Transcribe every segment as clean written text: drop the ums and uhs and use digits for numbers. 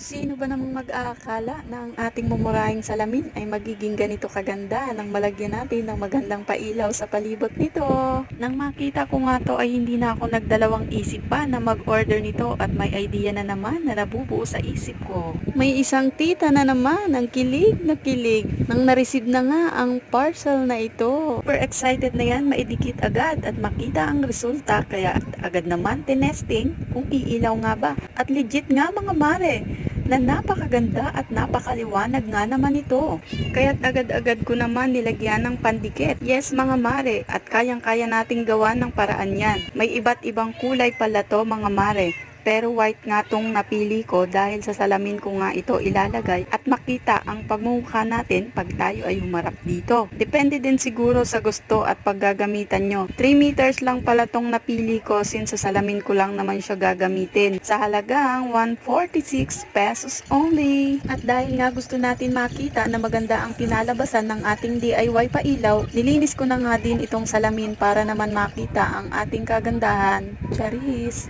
Sino ba namang mag-aakala na ang ating mumurahing salamin ay magiging ganito kaganda nang malagyan natin ng magandang pailaw sa palibot nito? Nang makita ko nga to ay hindi na ako nagdalawang isip pa na mag-order nito at may idea na naman na nabubuo sa isip ko. May isang tita na naman ang kilig na kilig nang na-receive na nga ang parcel na ito. Super excited na yan maidikit agad at makita ang resulta kaya agad naman tinesting kung iilaw nga ba. At legit nga mga mare na napakaganda at napakaliwanag nga naman ito. Kaya't agad-agad ko naman nilagyan ng pandikit. Yes mga mare, at kayang-kaya nating gawa ng paraan yan. May iba't ibang kulay pala to mga mare. Pero white nga tong napili ko dahil sa salamin ko nga ito ilalagay at makita ang pagmumukha natin pag tayo ay humarap dito. Depende din siguro sa gusto at paggagamitan nyo. 3 meters lang pala tong napili ko since sa salamin ko lang naman siya gagamitin. Sa halagang 146 pesos only. At dahil nga gusto natin makita na maganda ang pinalabasan ng ating DIY pailaw, nilinis ko na nga din itong salamin para naman makita ang ating kagandahan. Charis!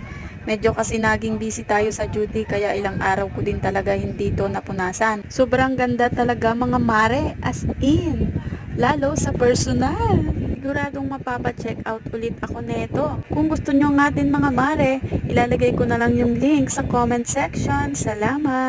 Medyo kasi naging busy tayo sa duty kaya ilang araw ko din talaga hindi to napunasan. Sobrang ganda talaga mga mare, as in, lalo sa personal. Siguradong mapapacheck out ulit ako neto. Kung gusto nyo nga din mga mare, ilalagay ko na lang yung link sa comment section. Salamat!